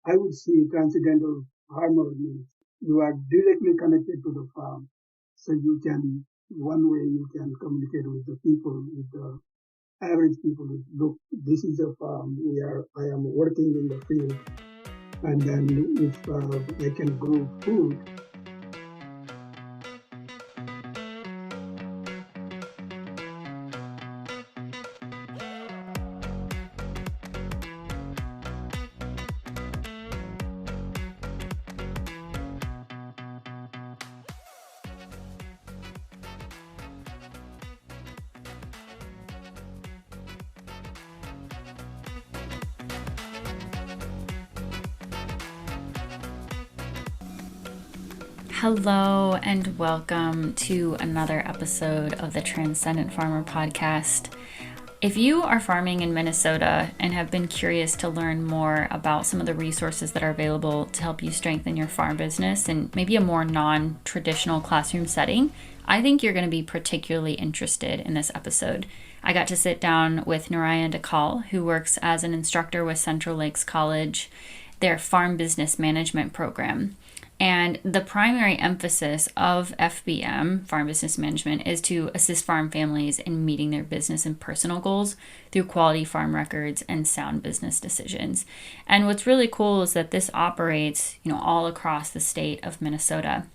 I would see transcendental farmer means you are directly connected to the farm. So you can, one way you can communicate with the people, with the average people. Look, this is a farm. I am working in the field. And then if I can grow food. Hello and welcome to another episode of the Transcendent Farmer Podcast. If you are farming in Minnesota and have been curious to learn more about some of the resources that are available to help you strengthen your farm business in maybe a more non-traditional classroom setting, I think you're going to be particularly interested in this episode. I got to sit down with Narayan, who works as an instructor with Central Lakes College, their farm business management program. And the primary emphasis of FBM, Farm Business Management, is to assist farm families in meeting their business and personal goals through quality farm records and sound business decisions. And what's really cool is that this operates, all across the state of Minnesota.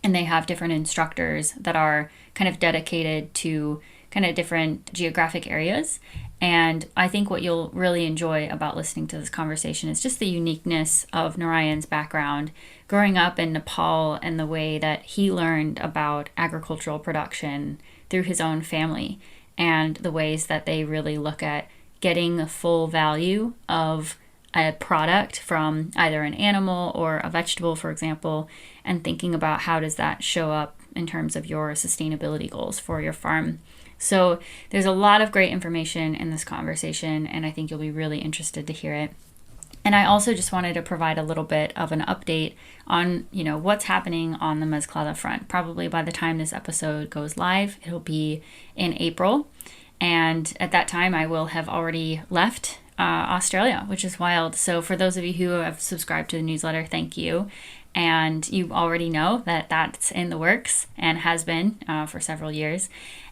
And they have different instructors that are kind of dedicated to kind of different geographic areas. And I think what you'll really enjoy about listening to this conversation is just the uniqueness of Narayan's background, growing up in Nepal and the way that he learned about agricultural production through his own family and the ways that they really look at getting the full value of a product from either an animal or a vegetable, for example, and thinking about how does that show up in terms of your sustainability goals for your farm. So there's a lot of great information in this conversation, and I think you'll be really interested to hear it. And I also just wanted to provide a little bit of an update on, what's happening on the Mezclada front. Probably by the time this episode goes live, it'll be in April. And at that time, I will have already left Australia, which is wild. So for those of you who have subscribed to the newsletter, thank you. And you already know that that's in the works and has been for several years.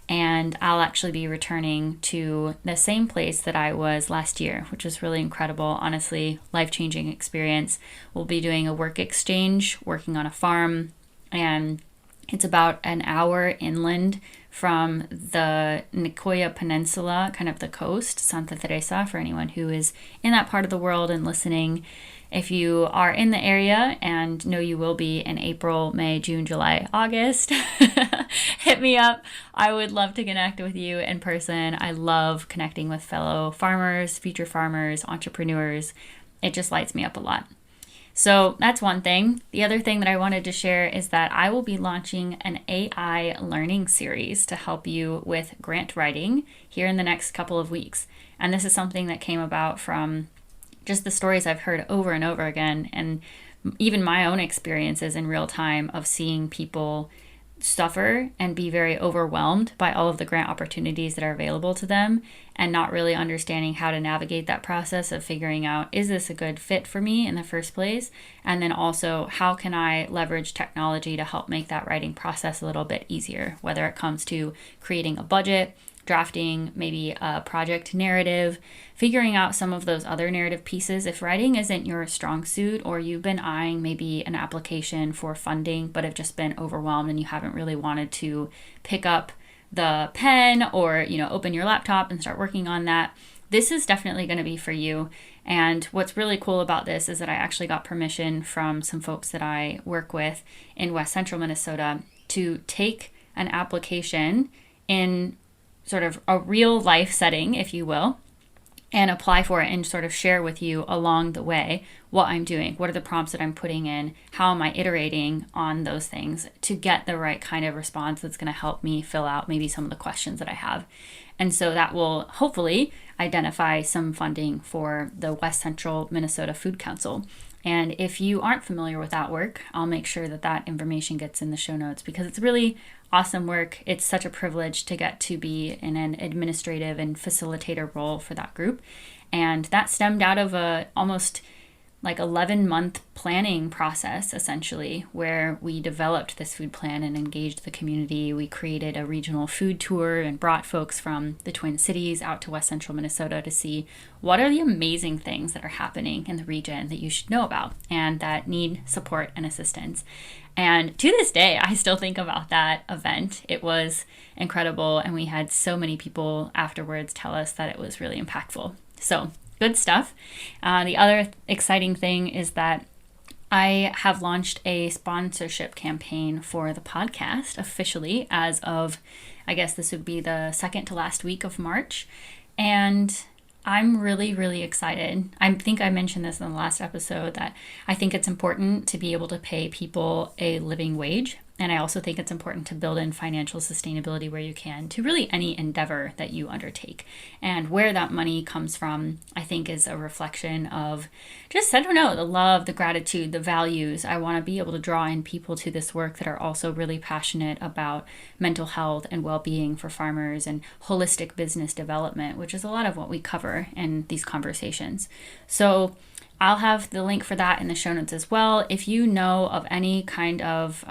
And I'll actually be returning to the same place that I was last year, which was really incredible. Honestly, life-changing experience. We'll be doing a work exchange, working on a farm, and it's about an hour inland from the Nicoya Peninsula, kind of the coast, Santa Teresa, for anyone who is in that part of the world and listening. If you are in the area and know you will be in April, May, June, July, August, hit me up. I would love to connect with you in person. I love connecting with fellow farmers, future farmers, entrepreneurs. It just lights me up a lot. So that's one thing. The other thing that I wanted to share is that I will be launching an AI learning series to help you with grant writing here in the next couple of weeks. And this is something that came about from just the stories I've heard over and over again, and even my own experiences in real time of seeing people suffer and be very overwhelmed by all of the grant opportunities that are available to them and not really understanding how to navigate that process of figuring out, is this a good fit for me in the first place? And then also, how can I leverage technology to help make that writing process a little bit easier, whether it comes to creating a budget, drafting maybe a project narrative, figuring out some of those other narrative pieces. If writing isn't your strong suit, or you've been eyeing maybe an application for funding but have just been overwhelmed and you haven't really wanted to pick up the pen or open your laptop and start working on that, this is definitely going to be for you. And what's really cool about this is that I actually got permission from some folks that I work with in West Central Minnesota to take an application in sort of a real life setting, if you will, and apply for it and sort of share with you along the way what I'm doing, what are the prompts that I'm putting in, how am I iterating on those things to get the right kind of response that's going to help me fill out maybe some of the questions that I have. And so that will hopefully identify some funding for the West Central Minnesota Food Council. And if you aren't familiar with that work, I'll make sure that that information gets in the show notes because it's really awesome work. It's such a privilege to get to be in an administrative and facilitator role for that group. And that stemmed out of a almost like 11-month planning process, essentially, where we developed this food plan and engaged the community. We created a regional food tour and brought folks from the Twin Cities out to West Central Minnesota to see what are the amazing things that are happening in the region that you should know about and that need support and assistance. And to this day, I still think about that event. It was incredible, and we had so many people afterwards tell us that it was really impactful. So good stuff. The other exciting thing is that I have launched a sponsorship campaign for the podcast officially as of, I guess this would be the second to last week of March. And I'm really, really excited. I think I mentioned this in the last episode that I think it's important to be able to pay people a living wage. And I also think it's important to build in financial sustainability where you can to really any endeavor that you undertake. And where that money comes from, I think, is a reflection of just, I don't know, the love, the gratitude, the values. I want to be able to draw in people to this work that are also really passionate about mental health and well-being for farmers and holistic business development, which is a lot of what we cover in these conversations. So I'll have the link for that in the show notes as well. If you know of any kind of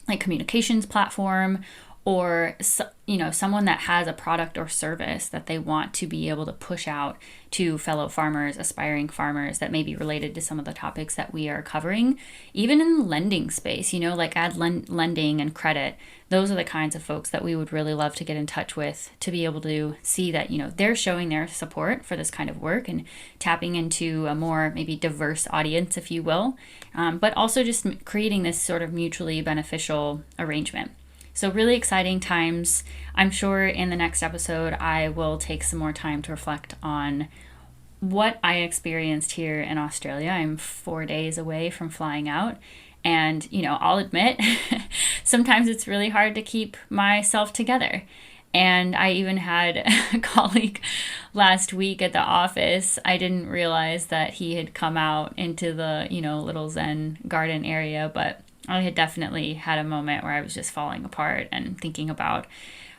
like communications platform or someone that has a product or service that they want to be able to push out to fellow farmers, aspiring farmers that may be related to some of the topics that we are covering, even in the lending space, like lending and credit, those are the kinds of folks that we would really love to get in touch with to be able to see that, they're showing their support for this kind of work and tapping into a more maybe diverse audience, if you will, but also just creating this sort of mutually beneficial arrangement. So really exciting times. I'm sure in the next episode, I will take some more time to reflect on what I experienced here in Australia. I'm 4 days away from flying out. And, I'll admit, sometimes it's really hard to keep myself together. And I even had a colleague last week at the office. I didn't realize that he had come out into the, little Zen garden area, but I had definitely had a moment where I was just falling apart and thinking about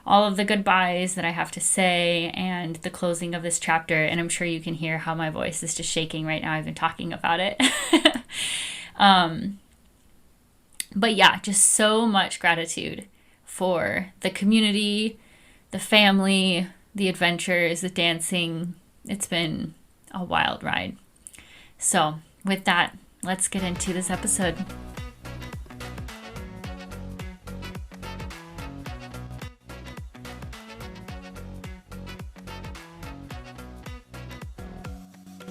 all of the goodbyes that I have to say and the closing of this chapter. And I'm sure you can hear how my voice is just shaking right now. I've been talking about it. But yeah, just so much gratitude for the community, the family, the adventures, the dancing. It's been a wild ride. So with that, let's get into this episode.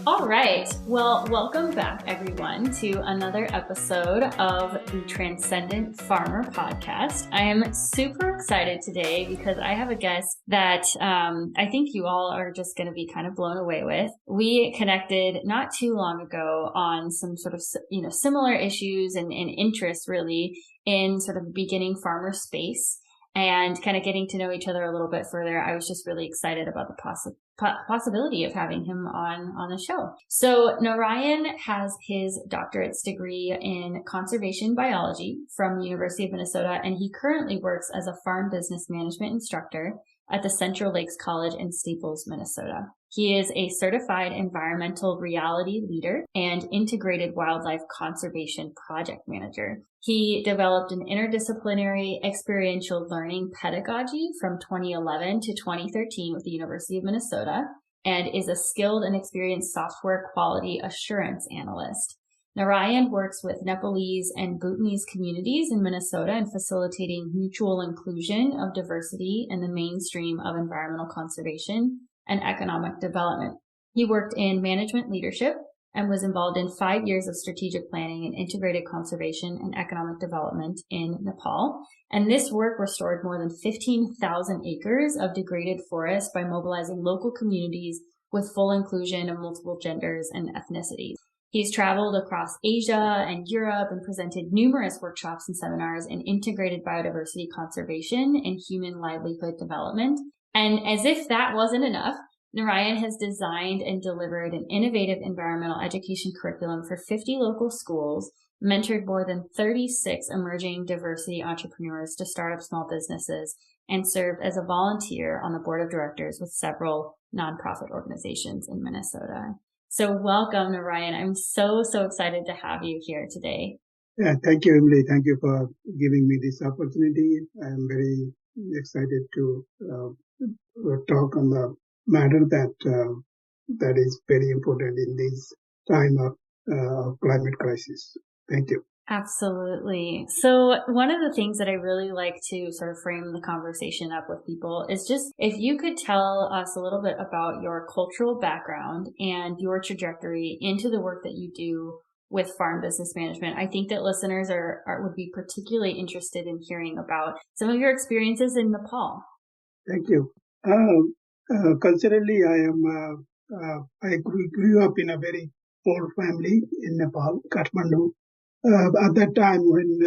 All right. Well, welcome back, everyone, to another episode of the Transcendent Farmer Podcast. I am super excited today because I have a guest that I think you all are just going to be kind of blown away with. We connected not too long ago on some sort of, similar issues and interests really in sort of beginning farmer space. And kind of getting to know each other a little bit further, I was just really excited about the possibility of having him on the show. So Narayan has his doctorate's degree in conservation biology from the University of Minnesota, and he currently works as a farm business management instructor at the Central Lakes College in Staples, Minnesota. He is a certified environmental reality leader and integrated wildlife conservation project manager. He developed an interdisciplinary experiential learning pedagogy from 2011 to 2013 with the University of Minnesota and is a skilled and experienced software quality assurance analyst. Narayan works with Nepalese and Bhutanese communities in Minnesota in facilitating mutual inclusion of diversity in the mainstream of environmental conservation and economic development. He worked in management leadership and was involved in 5 years of strategic planning and integrated conservation and economic development in Nepal. And this work restored more than 15,000 acres of degraded forest by mobilizing local communities with full inclusion of multiple genders and ethnicities. He's traveled across Asia and Europe and presented numerous workshops and seminars in integrated biodiversity conservation and human livelihood development. And as if that wasn't enough, Narayan has designed and delivered an innovative environmental education curriculum for 50 local schools, mentored more than 36 emerging diversity entrepreneurs to start up small businesses, and served as a volunteer on the board of directors with several nonprofit organizations in Minnesota. So welcome, Narayan. I'm so excited to have you here today. Yeah, thank you, Emily. Thank you for giving me this opportunity. I'm very excited to talk on the matter that is very important in this time of climate crisis. Thank you. Absolutely. So one of the things that I really like to sort of frame the conversation up with people is just if you could tell us a little bit about your cultural background and your trajectory into the work that you do with farm business management. I think that listeners would be particularly interested in hearing about some of your experiences in Nepal. Thank you. Culturally, I grew up in a very poor family in Nepal, Kathmandu. At that time, when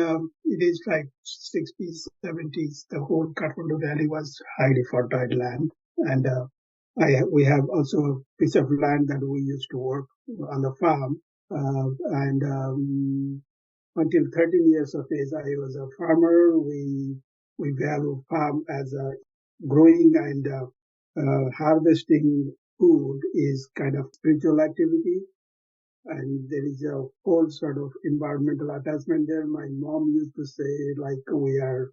it is like 60s, 70s, the whole Kathmandu Valley was highly fertile land. And we have also a piece of land that we used to work on the farm. And until 13 years of age, I was a farmer. We value farm as a growing and harvesting food is kind of spiritual activity, and there is a whole sort of environmental attachment there. My mom used to say, like, we are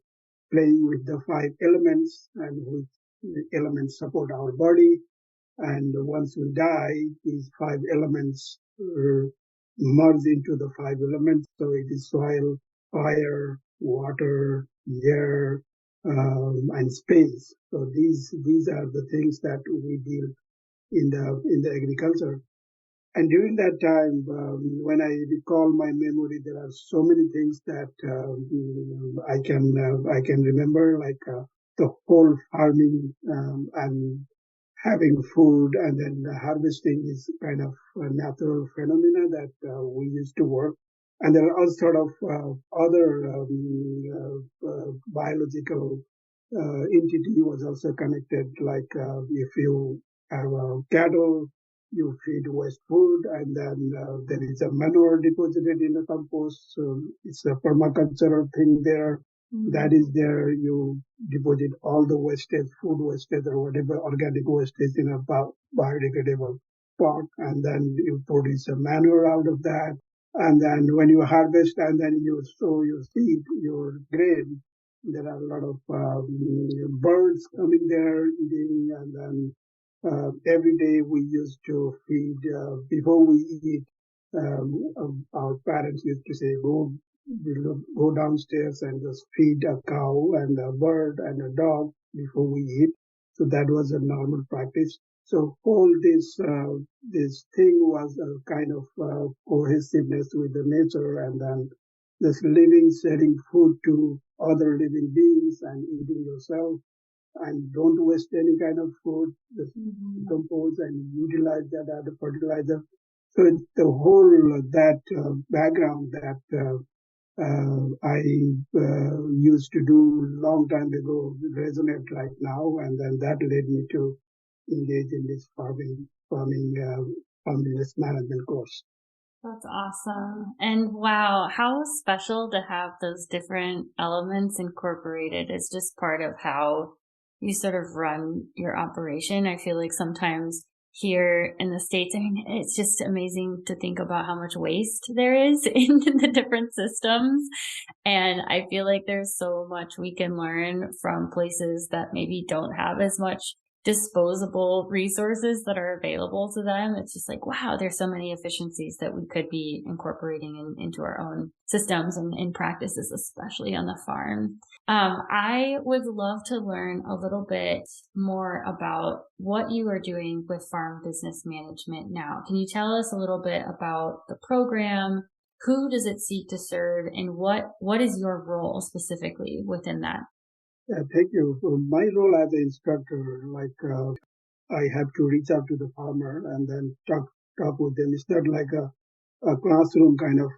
playing with the five elements, and which the elements support our body. And once we die, these five elements merge into the five elements. So it is soil, fire, water, air, and space. So these are the things that we deal in the agriculture. And during that time, when I recall my memory, there are so many things that I can remember, like the whole farming and having food, and then harvesting is kind of a natural phenomena that we used to work. And there are all sort of other biological entity was also connected, like if you have cattle, you feed waste food, and then there is a manure deposited in the compost. So it's a permacultural thing there. That is there. You deposit all the wastage, food wastage, or whatever organic wastage in a biodegradable pot, and then you produce a manure out of that. And then when you harvest, and then you sow your seed, your grain, there are a lot of birds coming there eating, and then every day we used to feed before we eat. Our parents used to say, go downstairs and just feed a cow and a bird and a dog before we eat. So that was a normal practice. So all this thing was a kind of cohesiveness with the nature, and then this living, selling food to other living beings and eating yourself, and don't waste any kind of food, just decompose and utilize that as a fertilizer. So it's the whole that background that I used to do long time ago resonate right now, and then that led me to engage in this farm business management course. That's awesome. And wow, how special to have those different elements incorporated as just part of how you sort of run your operation. I feel like sometimes here in the States, I mean, it's just amazing to think about how much waste there is in the different systems. And I feel like there's so much we can learn from places that maybe don't have as much disposable resources that are available to them. It's just like, wow, there's so many efficiencies that we could be incorporating into our own systems and in practices, especially on the farm. I would love to learn a little bit more about what you are doing with farm business management now. Can you tell us a little bit about the program? Who does it seek to serve, and what is your role specifically within that? Yeah, thank you. So my role as an instructor, like I have to reach out to the farmer and then talk with them. It's not like a classroom kind of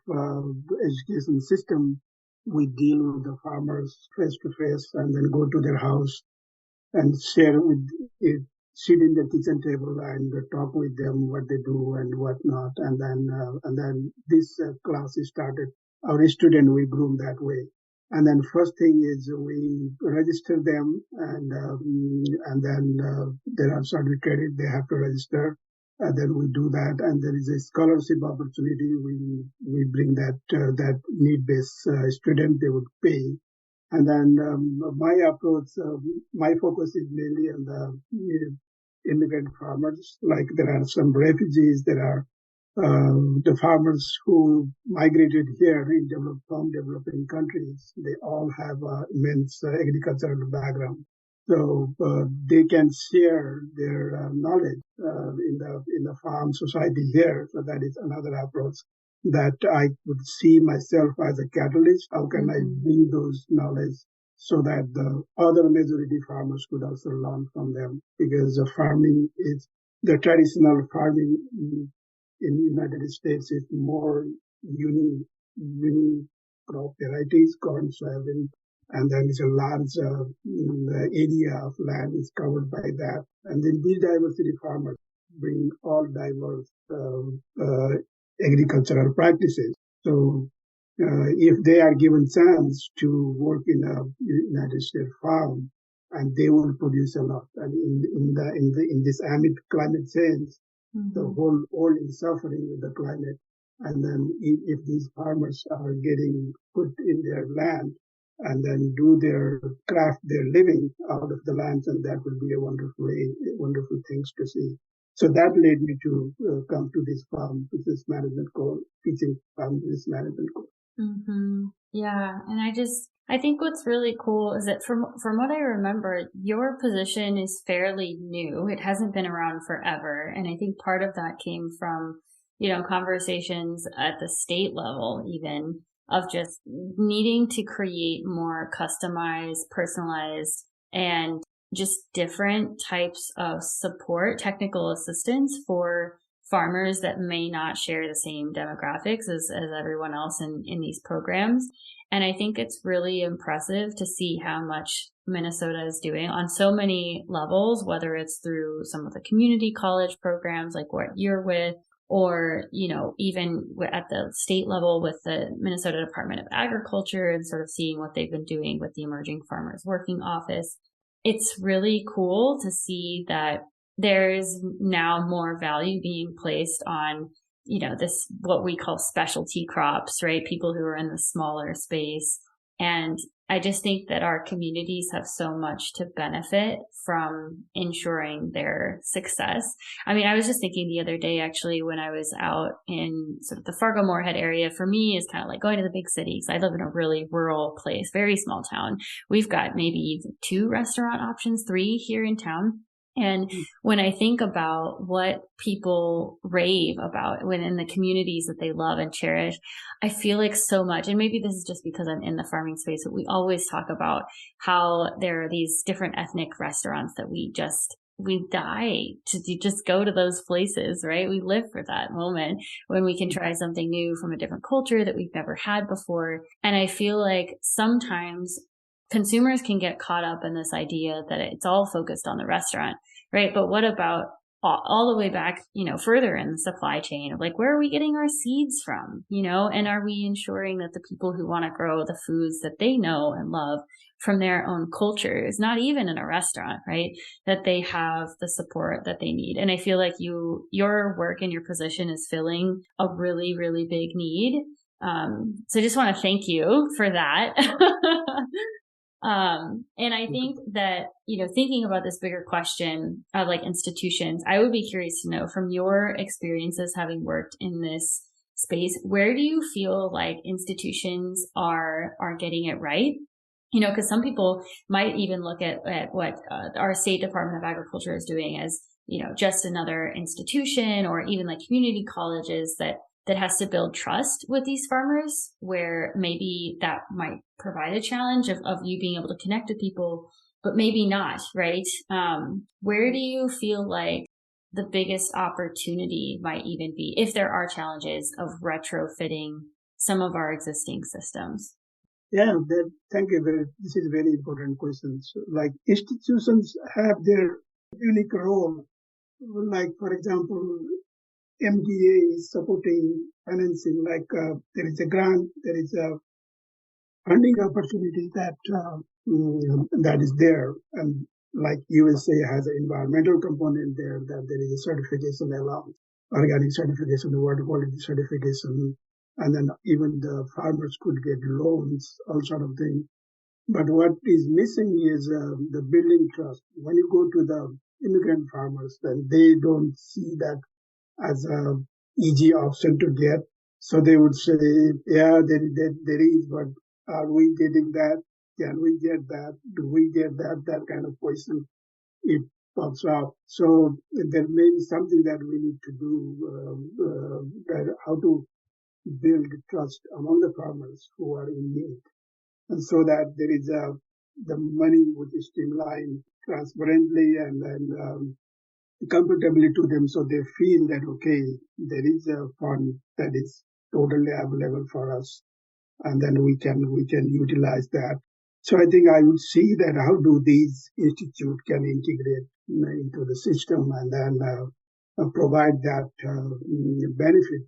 education system. We deal with the farmers face to face, and then go to their house and share with it, sit in the kitchen table and talk with them what they do and what not. And then this class is started. Our student we groom that way. And then first thing is we register them, and then there are certificated they have to register. And then we do that, and there is a scholarship opportunity. We bring that need-based student. They would pay, and then my approach, my focus is mainly on the immigrant farmers. Like there are some refugees, there are the farmers who migrated here from developing countries. They all have immense agricultural background, so they can share their knowledge in the farm society here. So that is another approach that I would see myself as a catalyst. How can I bring those knowledge so that the other majority farmers could also learn from them? Because farming is the traditional farming in the United States is more uni crop varieties, corn, soybean, and then it's a large area of land is covered by that. And then these diversity farmers bring all diverse agricultural practices. So if they are given chance to work in a United States farm, and they will produce a lot. And in this amid climate change, the whole world is suffering with the climate. And then if these farmers are getting put in their land and then do their craft, their living out of the lands, and that will be a wonderful things to see. So that led me to come to this farm business management course, teaching farm business management course. Yeah, and I think what's really cool is that from what I remember, your position is fairly new. It hasn't been around forever, and I think part of that came from, conversations at the state level, even of just needing to create more customized, personalized, and just different types of support, technical assistance for farmers that may not share the same demographics as everyone else in these programs. And I think it's really impressive to see how much Minnesota is doing on so many levels, whether it's through some of the community college programs like what you're with, or, even at the state level with the Minnesota Department of Agriculture and sort of seeing what they've been doing with the Emerging Farmers Working Office. It's really cool to see that there's now more value being placed on, this, what we call specialty crops, right? People who are in the smaller space. And I just think that our communities have so much to benefit from ensuring their success. I mean, I was just thinking the other day, actually, when I was out in sort of the Fargo-Moorhead area, for me is kind of like going to the big cities. I live in a really rural place, very small town. We've got maybe 2 restaurant options, 3 here in town. And when I think about what people rave about within the communities that they love and cherish, I feel like so much, and maybe this is just because I'm in the farming space, but we always talk about how there are these different ethnic restaurants that we die to just go to those places, right? We live for that moment when we can try something new from a different culture that we've never had before. And I feel like sometimes consumers can get caught up in this idea that it's all focused on the restaurant, right? But what about all the way back, further in the supply chain of like, where are we getting our seeds from, and are we ensuring that the people who want to grow the foods that they know and love from their own cultures, not even in a restaurant, right? That they have the support that they need. And I feel like your work and your position is filling a really, really big need. So I just want to thank you for that. And I think that, thinking about this bigger question of like institutions, I would be curious to know from your experiences having worked in this space, where do you feel like institutions are getting it right? Because some people might even look at what our State Department of Agriculture is doing as, just another institution, or even like community colleges that has to build trust with these farmers, where maybe that might provide a challenge of you being able to connect with people, but maybe not, right? Where do you feel like the biggest opportunity might even be, if there are challenges of retrofitting some of our existing systems? Yeah, thank you. This is a very important question. So, like institutions have their unique role. Like, for example, MDA is supporting financing, like there is a grant, there is a funding opportunity that is there, and like USA has an environmental component there, that there is a certification allowed, organic certification, water quality certification, and then even the farmers could get loans, all sort of things. But what is missing is the building trust. When you go to the immigrant farmers, then they don't see that as a easy option to get. So they would say, yeah, there is, but are we getting that? Can we get that? Do we get that? That kind of question, it pops up. So there may be something that we need to do, how to build trust among the farmers who are in need. And so that there is the money which is streamlined transparently and then comfortably to them, so they feel that okay, there is a fund that is totally available for us, and then we can utilize that. So I think I would see that how do these institutes can integrate into the system and then provide that benefit,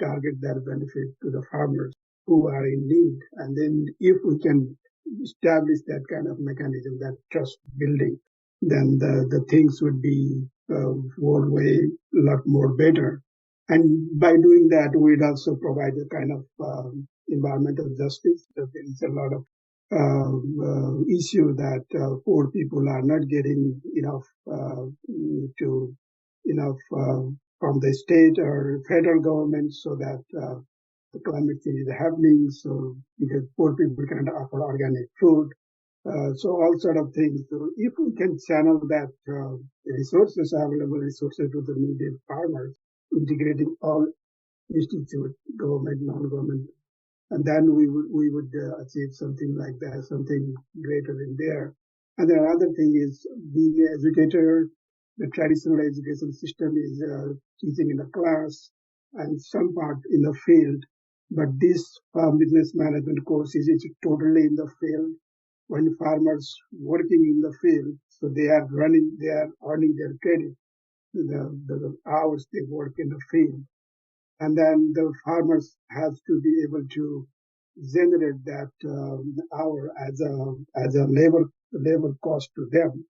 target that benefit to the farmers who are in need. And then if we can establish that kind of mechanism, that trust building, then the things would be one way a lot more better. And by doing that, we'd also provide a kind of environmental justice. There is a lot of issue that poor people are not getting enough to enough from the state or federal government, so that the climate change is happening. So because poor people cannot afford organic food, so all sort of things. So if we can channel that resources, available resources to the needed farmers, integrating all institute, government, non-government, and then we would achieve something like that, something greater in there. And then another thing is being an educator. The traditional education system is teaching in a class and some part in the field, but this business management course is totally in the field. When farmers working in the field, so they are earning their credit, the hours they work in the field. And then the farmers have to be able to generate that hour as a labor cost to them.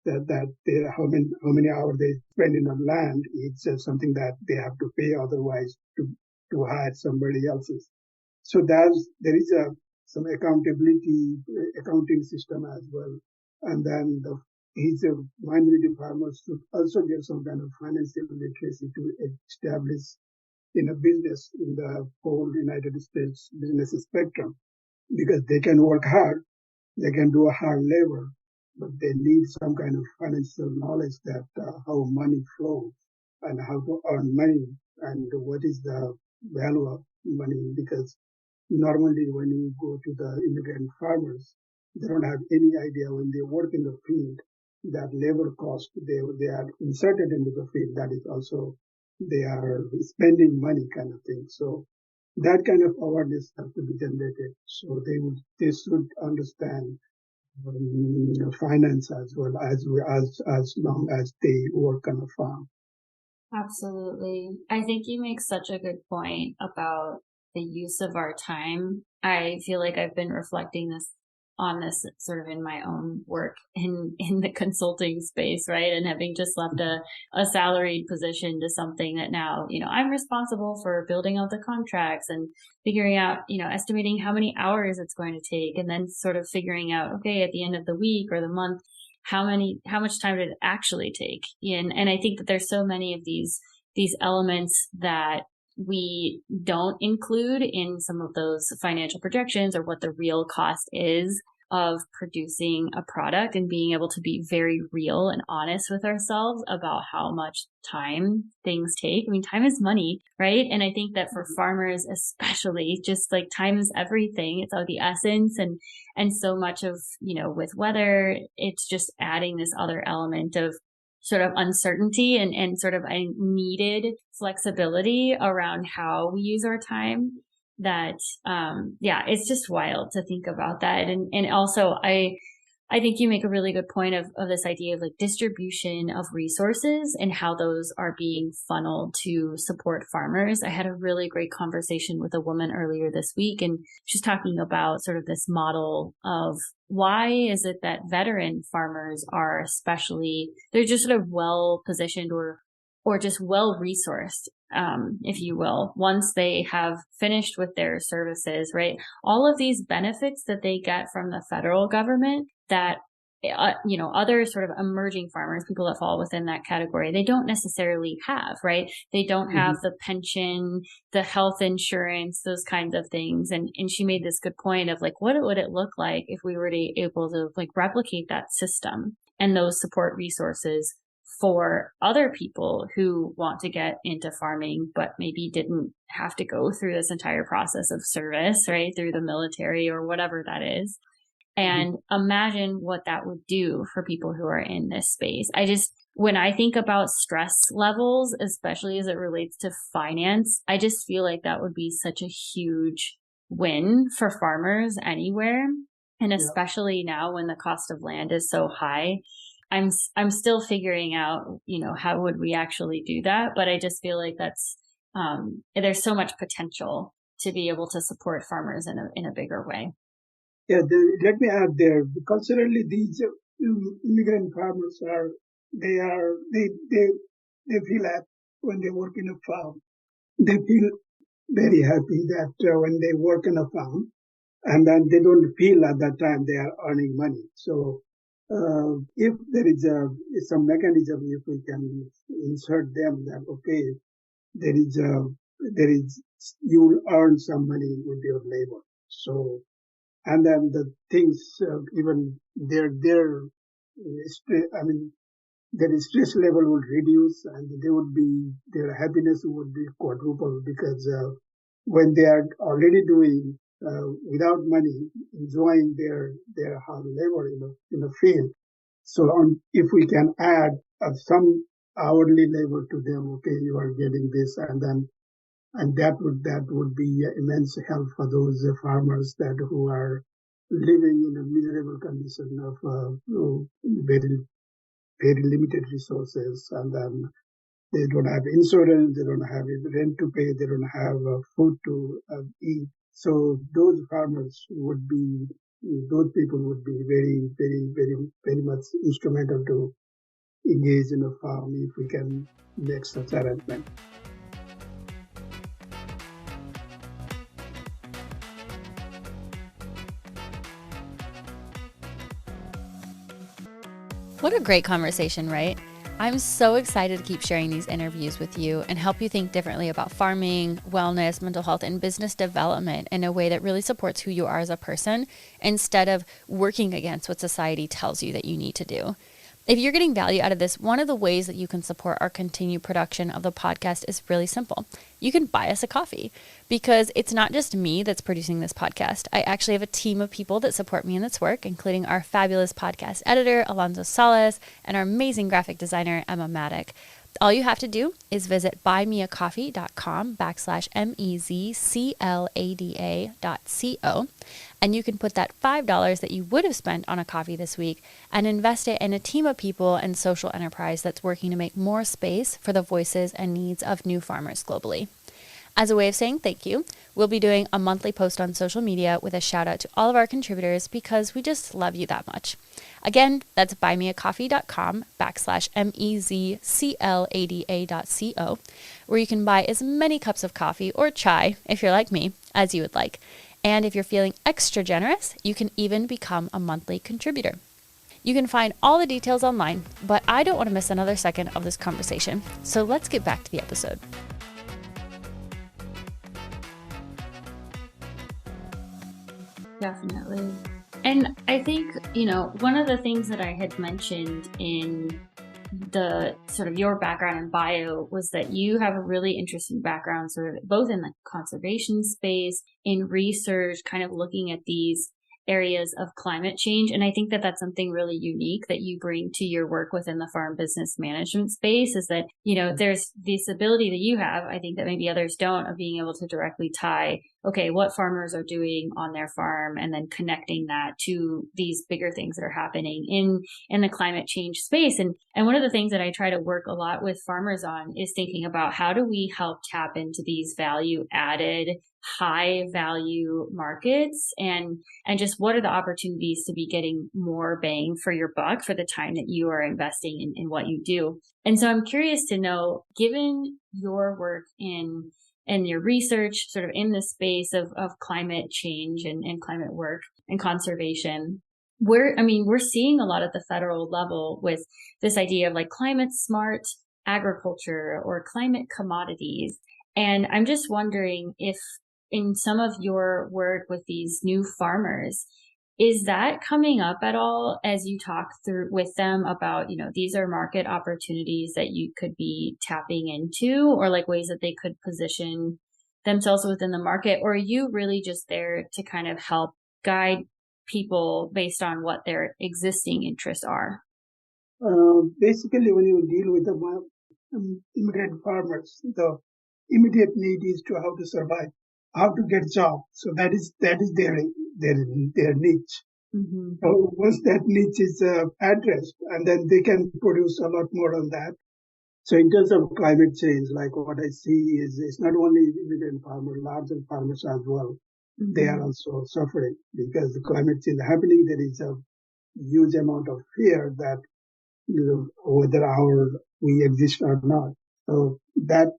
That they, how many hours they spend in the land, it's something that they have to pay, otherwise to hire somebody else's. So there is some accountability, accounting system as well. And then each minority farmers should also get some kind of financial literacy to establish in a business in the whole United States business spectrum, because they can work hard, they can do a hard labor, but they need some kind of financial knowledge that how money flows and how to earn money and what is the value of money. Because normally when you go to the immigrant farmers, they don't have any idea when they work in the field that labor cost they are inserted into the field. That is also they are spending money kind of thing. So that kind of awareness has to be generated. So they should understand finance as well as long as they work on a farm. Absolutely. I think you make such a good point about the use of our time. I feel like I've been reflecting on this sort of in my own work in the consulting space, right? And having just left a salaried position to something that now, I'm responsible for building out the contracts and figuring out, estimating how many hours it's going to take, and then sort of figuring out, okay, at the end of the week or the month, how much time did it actually take? And I think that there's so many of these elements that we don't include in some of those financial projections, or what the real cost is of producing a product, and being able to be very real and honest with ourselves about how much time things take. I mean, time is money, right? And I think that for farmers especially, just like time is everything. It's of the essence. And so much of, with weather, it's just adding this other element of sort of uncertainty and sort of a needed flexibility around how we use our time. That, it's just wild to think about that. And also I think you make a really good point of this idea of like distribution of resources and how those are being funneled to support farmers. I had a really great conversation with a woman earlier this week, and she's talking about sort of this model of why is it that veteran farmers are especially, they're just sort of well positioned or just well resourced, if you will, once they have finished with their services, right? All of these benefits that they get from the federal government that, other sort of emerging farmers, people that fall within that category, they don't necessarily have, right? They don't have the pension, the health insurance, those kinds of things. And she made this good point of like, what would it look like if we were able to like replicate that system and those support resources for other people who want to get into farming, but maybe didn't have to go through this entire process of service, right? Through the military or whatever that is. And imagine what that would do for people who are in this space. When I think about stress levels, especially as it relates to finance, I just feel like that would be such a huge win for farmers anywhere. And especially now when the cost of land is so high. I'm still figuring out, how would we actually do that? But I just feel like that's, there's so much potential to be able to support farmers in a bigger way. Yeah, let me add there, culturally, these immigrant farmers they feel that when they work in a farm, they feel very happy that when they work in a farm, and then they don't feel at that time they are earning money. So if there is some mechanism, if we can insert them that, okay, you will earn some money with your labor. So, and then the things, even their stress level would reduce, and their happiness would be quadruple, because when they are already doing without money, enjoying their hard labor in a field. So if we can add some hourly labor to them, okay, you are getting this, and that would be immense help for those farmers who are living in a miserable condition of very very limited resources, and then they don't have insurance, they don't have rent to pay, they don't have food to eat. So those people would be very, very, very, very much instrumental to engage in a farm if we can make such arrangement. What a great conversation, right? I'm so excited to keep sharing these interviews with you and help you think differently about farming, wellness, mental health, and business development in a way that really supports who you are as a person instead of working against what society tells you that you need to do. If you're getting value out of this, one of the ways that you can support our continued production of the podcast is really simple. You can buy us a coffee, because it's not just me that's producing this podcast. I actually have a team of people that support me in this work, including our fabulous podcast editor, Alonzo Salas, and our amazing graphic designer, Emma Maddock. All you have to do is visit buymeacoffee.com/MEZCLADA.co, and you can put that $5 that you would have spent on a coffee this week and invest it in a team of people and social enterprise that's working to make more space for the voices and needs of new farmers globally. As a way of saying thank you, we'll be doing a monthly post on social media with a shout out to all of our contributors, because we just love you that much. Again, that's buymeacoffee.com/MEZCLADA.co, where you can buy as many cups of coffee or chai, if you're like me, as you would like. And if you're feeling extra generous, you can even become a monthly contributor. You can find all the details online, but I don't want to miss another second of this conversation. So let's get back to the episode. Definitely. And I think, one of the things that I had mentioned in the sort of your background and bio was that you have a really interesting background, sort of both in the conservation space, in research, kind of looking at these areas of climate change. And I think that that's something really unique that you bring to your work within the farm business management space, is that, there's this ability that you have, I think that maybe others don't, of being able to directly tie, okay, what farmers are doing on their farm, and then connecting that to these bigger things that are happening in the climate change space. And one of the things that I try to work a lot with farmers on is thinking about, how do we help tap into these value added, high value markets, and just what are the opportunities to be getting more bang for your buck for the time that you are investing in what you do. And so I'm curious to know, given your work and your research sort of in the space of climate change and climate work and conservation, we're seeing a lot at the federal level with this idea of like climate smart agriculture or climate commodities. And I'm just wondering if in some of your work with these new farmers, is that coming up at all as you talk through with them about, these are market opportunities that you could be tapping into, or like ways that they could position themselves within the market? Or are you really just there to kind of help guide people based on what their existing interests are? Basically, when you deal with the immigrant farmers, the immediate need is to how to survive, how to get job. So that is their niche. Mm-hmm. So once that niche is addressed, and then they can produce a lot more on that. So in terms of climate change, like what I see is it's not only immigrant farmers, larger farmers as well. Mm-hmm. They are also suffering because the climate change happening. There is a huge amount of fear that whether we exist or not. So that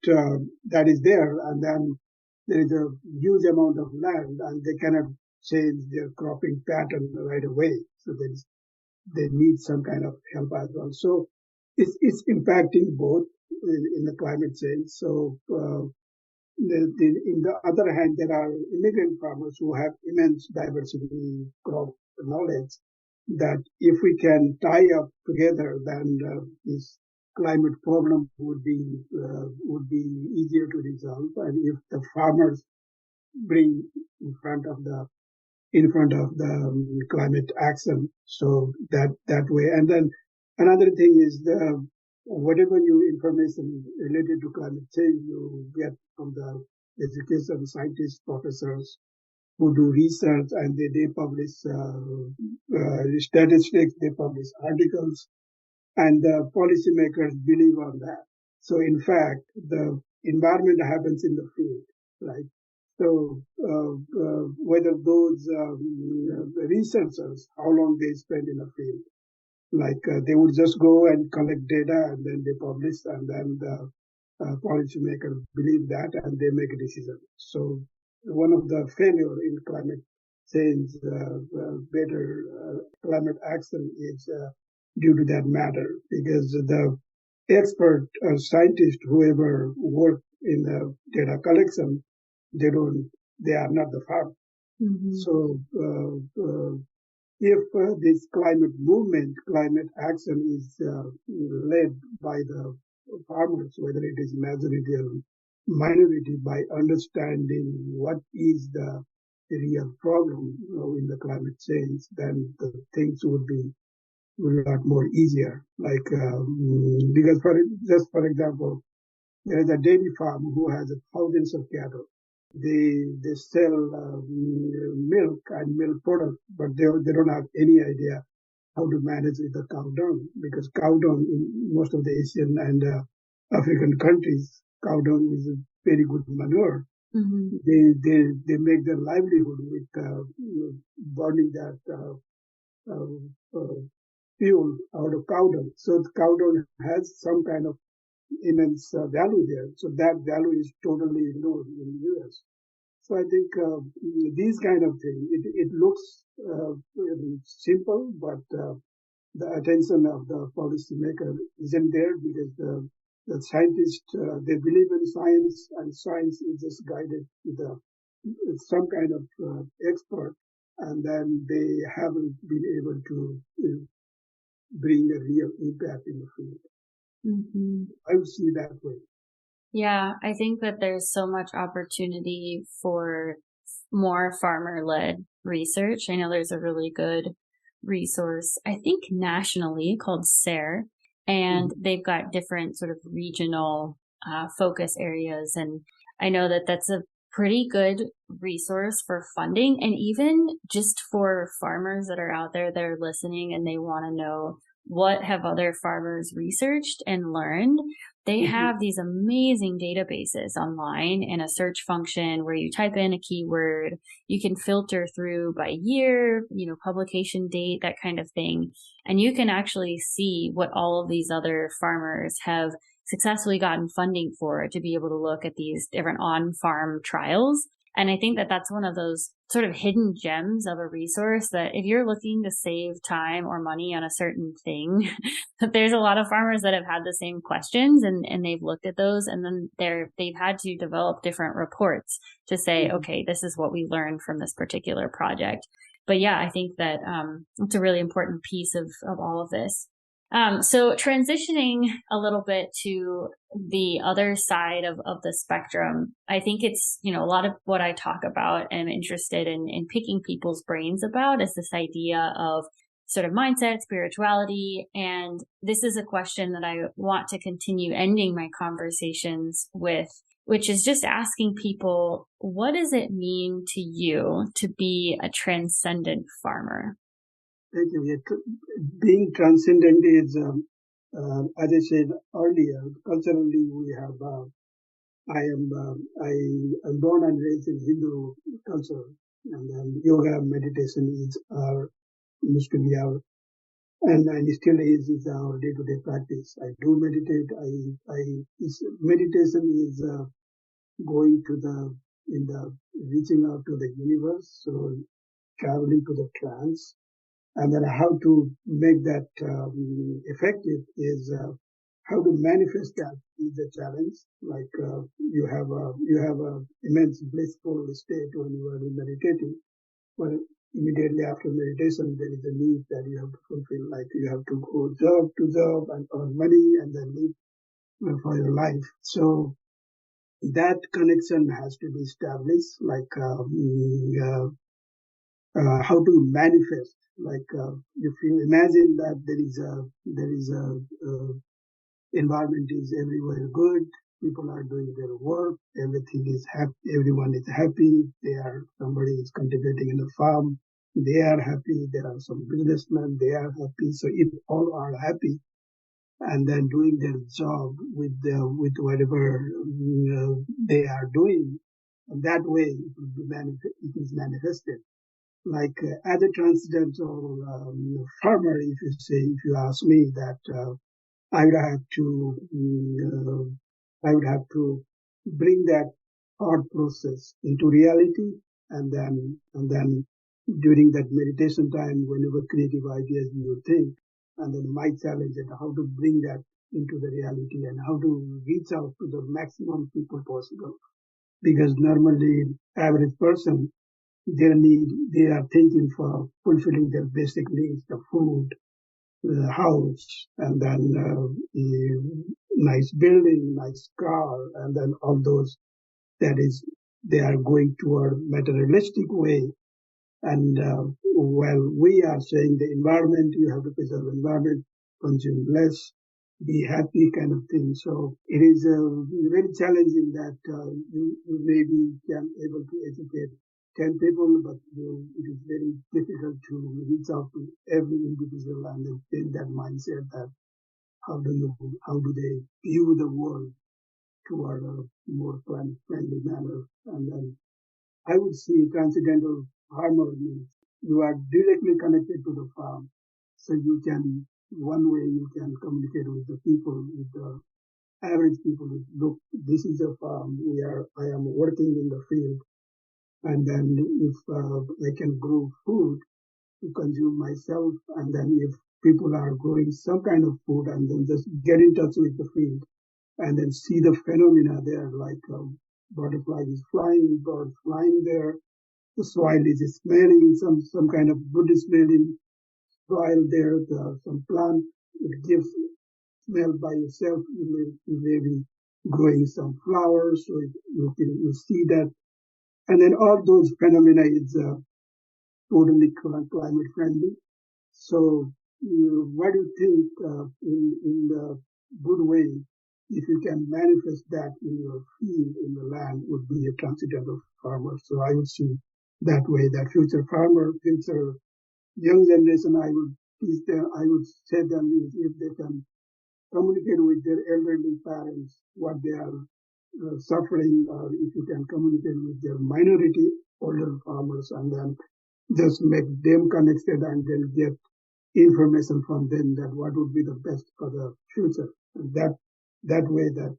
is there, and then there is a huge amount of land, and they cannot change their cropping pattern right away. So they need some kind of help as well. So it's impacting both in the climate change. So in the other hand, there are immigrant farmers who have immense diversity crop knowledge that if we can tie up together, then this climate problem would be easier to resolve. And if the farmers bring in front of the climate action, so that way. And then another thing is whatever information related to climate change you get from the education scientists, professors who do research, and they publish statistics, they publish articles, and the policymakers believe on that. So in fact, the environment happens in the field, right? So whether those researchers, how long they spend in the field, like they would just go and collect data and then they publish, and then the policymakers believe that and they make a decision. So one of the failure in climate change, better climate action is due to that matter, because the expert scientist, whoever work in the data collection, they are not the farmer. Mm-hmm. So if this climate movement, climate action is led by the farmers, whether it is majority or minority, by understanding what is the real problem in the climate change, then the things would be a lot more easier. Like because for example, there is a dairy farm who has thousands of cattle. They sell milk and milk products, but they don't have any idea how to manage with the cow dung, because cow dung in most of the Asian and African countries, cow dung is a very good manure. Mm-hmm. They make their livelihood with burning that fuel out of cow dung. So the cow dung has some kind of immense value there. So that value is totally ignored in the US. So I think these kind of things, it looks simple, but the attention of the policymaker isn't there, because the scientists, they believe in science, and science is just guided with some kind of expert, and then they haven't been able to bring a real impact in the field. Mm-hmm. I would see that way. Yeah, I think that there's so much opportunity for more farmer-led research. I know there's a really good resource, I think nationally, called SARE, and they've got different sort of regional focus areas. And I know that that's a pretty good resource for funding, and even just for farmers that are out there that are listening and they want to know what have other farmers researched and learned. They have these amazing databases online and a search function where you type in a keyword. You can filter through by year, publication date, that kind of thing. And you can actually see what all of these other farmers have successfully gotten funding for, to be able to look at these different on-farm trials. And I think that that's one of those sort of hidden gems of a resource that if you're looking to save time or money on a certain thing, there's a lot of farmers that have had the same questions, and they've looked at those, and then they've had to develop different reports to say, okay, this is what we learned from this particular project. But yeah, I think that it's a really important piece of all of this. So transitioning a little bit to the other side of the spectrum, I think it's, a lot of what I talk about and I'm interested in picking people's brains about is this idea of sort of mindset, spirituality. And this is a question that I want to continue ending my conversations with, which is just asking people, what does it mean to you to be a transcendent farmer? Thank you. Being transcendent is, as I said earlier, culturally we have. I am born and raised in Hindu culture, and then yoga, meditation used to be our, and still is our day-to-day practice. I do meditate. Meditation is going to reaching out to the universe, so traveling to the trance. And then how to make that effective is how to manifest that is a challenge. Like you have a immense blissful state when you are meditating, but immediately after meditation there is a need that you have to fulfill. Like you have to go job to job and earn money and then live for your life. So that connection has to be established. Like how to manifest. Like if you imagine that there is a environment is everywhere good, people are doing their work, everything is happy, everyone is happy. Somebody is cultivating in a farm, they are happy. There are some businessmen, they are happy. So if all are happy and then doing their job with whatever they are doing, that way it is manifested. Like as a transcendental farmer, if you ask me that I would have to, bring that thought process into reality, and then during that meditation time, whenever creative ideas you think, and then my challenge is how to bring that into the reality and how to reach out to the maximum people possible, because normally average person they are thinking for fulfilling their basic needs, the food, the house, and then nice building, nice car, and then all those. That is, they are going toward materialistic way. And while we are saying the environment, you have to preserve the environment, consume less, be happy kind of thing. So it is very challenging that you maybe can able to educate 10 people, but it is very difficult to reach out to every individual and then change that mindset that how do they view the world toward a more friendly manner. And then I would see transcendental harmony. You are directly connected to the farm. So one way you can communicate with the people, with the average people. Look, this is a farm. I am working in the field. And then if I can grow food to consume myself, and then if people are growing some kind of food, and then just get in touch with the field, and then see the phenomena there, like butterfly is flying, birds flying there, the soil is smelling, some kind of good smelling soil there, some plant, it gives smell by itself. You may be growing some flowers, so you see that And then all those phenomena is totally climate friendly. So what do you think in the good way, if you can manifest that in your field, in the land, would be a transcendental farmer. So I would see that way, that future farmer, future young generation, I would teach them, I would say them if they can communicate with their elderly parents what they are suffering, or if you can communicate with their minority older farmers and then just make them connected and then get information from them that what would be the best for the future. And that way that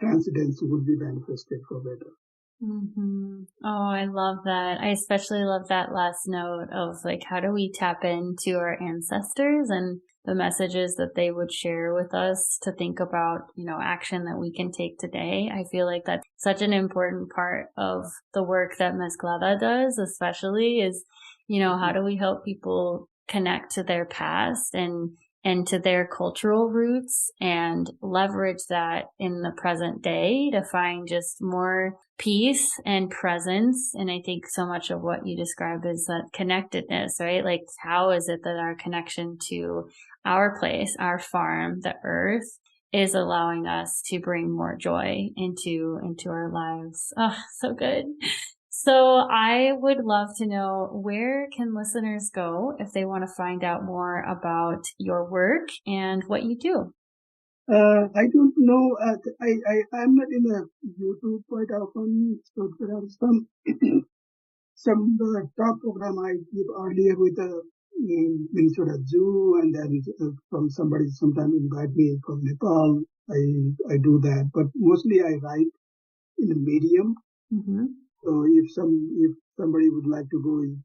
transcendence would be manifested for better. Mm-hmm. Oh, I love that. I especially love that last note of like, how do we tap into our ancestors and the messages that they would share with us to think about, action that we can take today. I feel like that's such an important part of the work that Mezclada does, especially is, how do we help people connect to their past and to their cultural roots and leverage that in the present day to find just more peace and presence. And I think so much of what you describe is that connectedness, right? Like, how is it that our connection to our place, our farm, the earth, is allowing us to bring more joy into our lives? Oh, so good. So I would love to know, where can listeners go if they want to find out more about your work and what you do? I don't know. I'm not in the YouTube quite often, so there are some talk program I did earlier with the Minnesota Zoo, and then from somebody sometime invite me from Nepal. I do that, but mostly I write in a medium. Mm-hmm. So if somebody would like to go in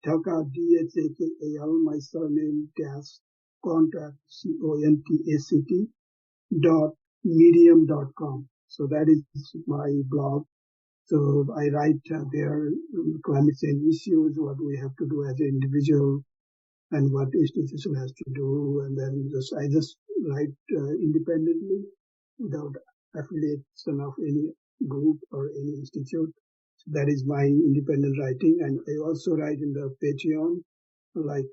Dhaka, DHAKAL, my surname dash contact CONTACT .medium.com. So that is my blog. So I write there climate change issues, what we have to do as an individual, and what each institution has to do, and then I just write independently without affiliation of any group or any institute. So that is my independent writing, and I also write in the Patreon. Like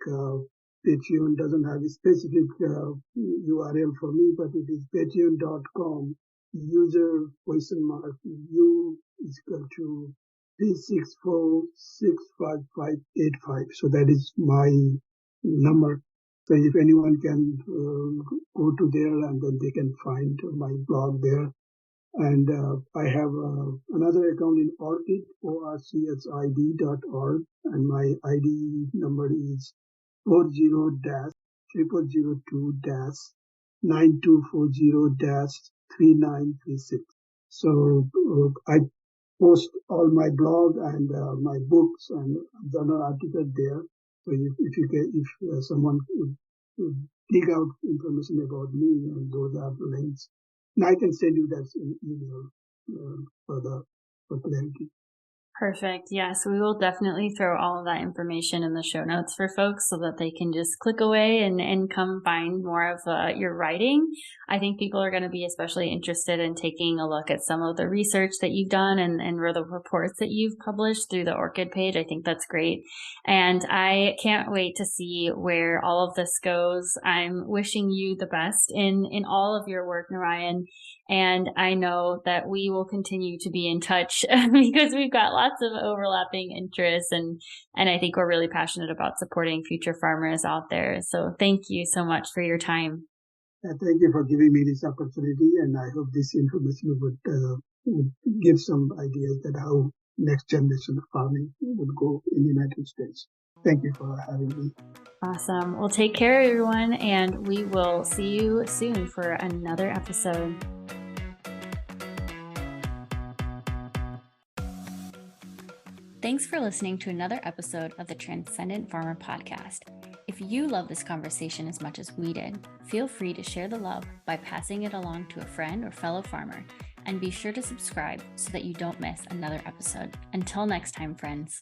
Patreon doesn't have a specific URL for me, but it is patreon.com user U is equal to 364-65585. So that is my number. So if anyone can go to there, and then they can find my blog there. And I have another account in Orchid, orchid.org, and my ID number is 40-0000-9240-3936. So I post all my blog and my books and journal articles there. So if someone would dig out information about me, and those are the links, and I can send you that in email for clarity. Perfect. Yes, we will definitely throw all of that information in the show notes for folks so that they can just click away and come find more of your writing. I think people are going to be especially interested in taking a look at some of the research that you've done and the reports that you've published through the Orchid page. I think that's great. And I can't wait to see where all of this goes. I'm wishing you the best in all of your work, Narayan. And I know that we will continue to be in touch because we've got lots of overlapping interests, and I think we're really passionate about supporting future farmers out there. So thank you so much for your time. Thank you for giving me this opportunity, and I hope this information would give some ideas that how next generation of farming would go in the United States. Thank you for having me. Awesome. Well, take care, everyone, and we will see you soon for another episode. Thanks for listening to another episode of the Transcendent Farmer Podcast. If you love this conversation as much as we did, feel free to share the love by passing it along to a friend or fellow farmer, and be sure to subscribe so that you don't miss another episode. Until next time, friends.